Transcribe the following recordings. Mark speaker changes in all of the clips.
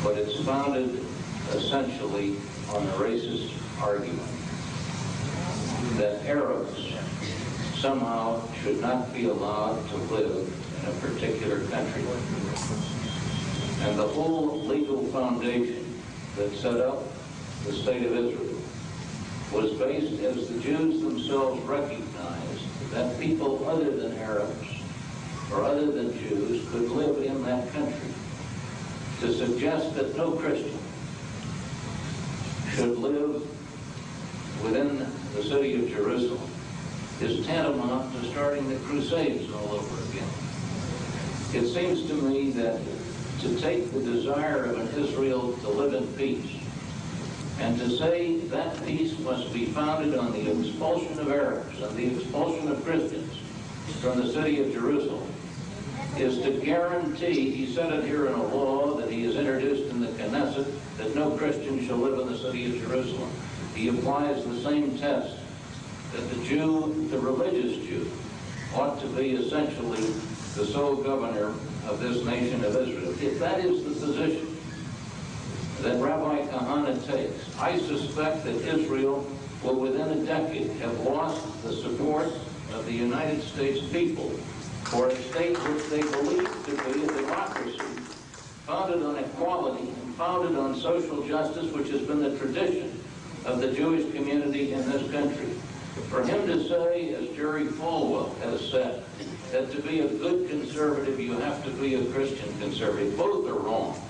Speaker 1: but it's founded essentially on a racist argument that Arabs somehow should not be allowed to live in a particular country. And the whole legal foundation that set up the State of Israel was based, as the Jews themselves recognized, that people other than Arabs or other than Jews could live in that country. To suggest that no Christian should live within the city of Jerusalem is tantamount to starting the Crusades all over again. It seems to me that to take the desire of an Israel to live in peace and to say that peace must be founded on the expulsion of Arabs and the expulsion of Christians from the city of Jerusalem is to guarantee, he said it here in a law that he has introduced in the Knesset, that no Christian shall live in the city of Jerusalem. He applies the same test that the Jew, the religious Jew, ought to be essentially the sole governor of this nation of Israel. If that is the position that Rabbi Kahane takes, I suspect that Israel will within a decade have lost the support of the United States people for a state which they believe to be a democracy founded on equality and founded on social justice, which has been the tradition of the Jewish community in this country. For him to say, as Jerry Falwell has said, that to be a good conservative, you have to be a Christian conservative, both are wrong.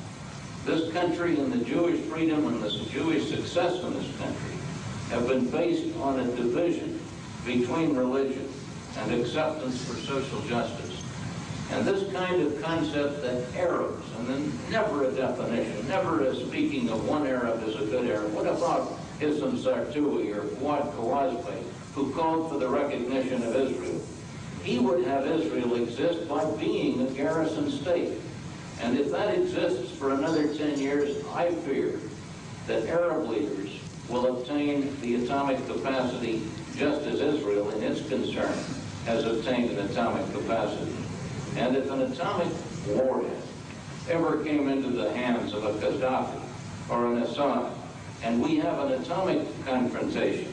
Speaker 1: This country and the Jewish freedom and the Jewish success in this country have been based on a division between religion and acceptance for social justice. And this kind of concept that Arabs, and then never a definition, never as speaking of one Arab as a good Arab. What about Issam Sartoui or Fuad Kawazbeh, who called for the recognition of Israel? He would have Israel exist by being a garrison state. And if that exists for another 10 years, I fear that Arab leaders will obtain the atomic capacity just as Israel, in its concern, has obtained an atomic capacity. And if an atomic warhead ever came into the hands of a Gaddafi or an Assad, and we have an atomic confrontation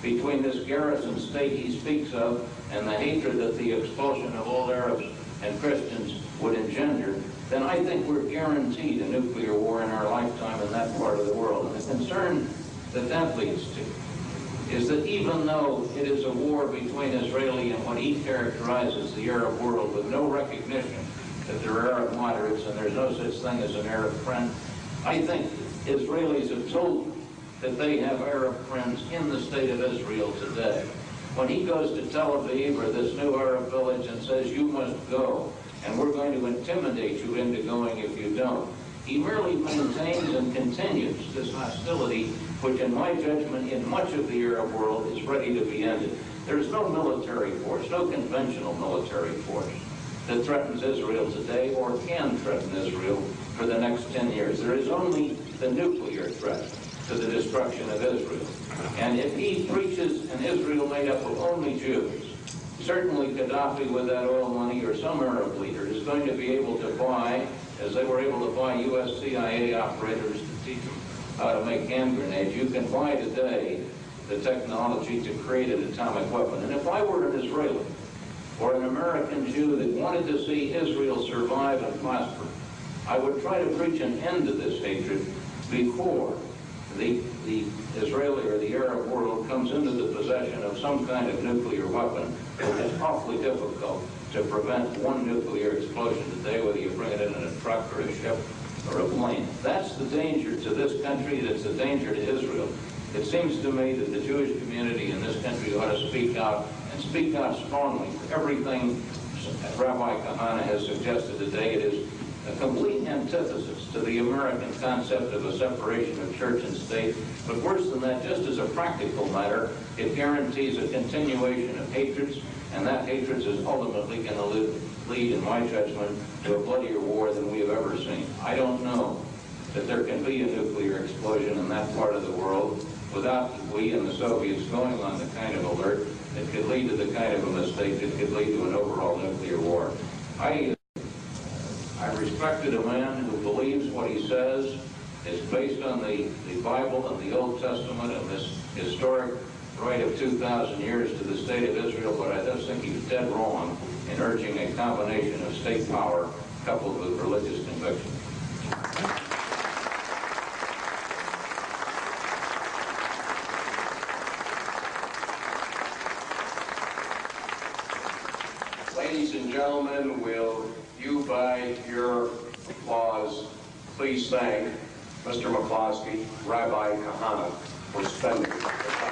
Speaker 1: between this garrison state he speaks of and the hatred that the expulsion of all Arabs and Christians would engender, then I think we're guaranteed a nuclear war in our lifetime in that part of the world. And the concern that that leads to is that even though it is a war between Israeli and what he characterizes the Arab world with no recognition that there are Arab moderates and there's no such thing as an Arab friend, I think Israelis have told me that they have Arab friends in the state of Israel today. When he goes to Tel Aviv or this new Arab village and says, you must go, and we're going to intimidate you into going if you don't, he merely maintains and continues this hostility, which in my judgment, in much of the Arab world, is ready to be ended. There's no military force, no conventional military force that threatens Israel today or can threaten Israel for the next 10 years. There is only the nuclear threat to the destruction of Israel. And if he preaches an Israel made up of only Jews, certainly Gaddafi with that oil money or some Arab leader is going to be able to buy, as they were able to buy US CIA operators to teach them how to make hand grenades. You can buy today the technology to create an atomic weapon. And if I were an Israeli or an American Jew that wanted to see Israel survive and prosper, I would try to preach an end to this hatred before the Israeli or the Arab world comes into the possession of some kind of nuclear weapon, which is awfully difficult to prevent one nuclear explosion today, whether you bring it in a truck or a ship or a plane. That's the danger to this country, that's the danger to Israel. It seems to me that the Jewish community in this country ought to speak out, and speak out strongly for everything Rabbi Kahane has suggested today. It is a complete antithesis to the American concept of a separation of church and state. But worse than that, just as a practical matter, it guarantees a continuation of hatreds, and that hatred is ultimately going to lead, in my judgment, to a bloodier war than we have ever seen. I don't know that there can be a nuclear explosion in that part of the world without we and the Soviets going on the kind of alert that could lead to the kind of a mistake that could lead to an overall nuclear war. I respect respected a man who believes what he says is based on the Bible and the Old Testament and this historic right of 2,000 years to the state of Israel, but I just think he's dead wrong in urging a combination of state power coupled with religious conviction.
Speaker 2: Ladies and gentlemen, will you, by your applause, please thank Mr. McCloskey, Rabbi Kahane, for spending the time.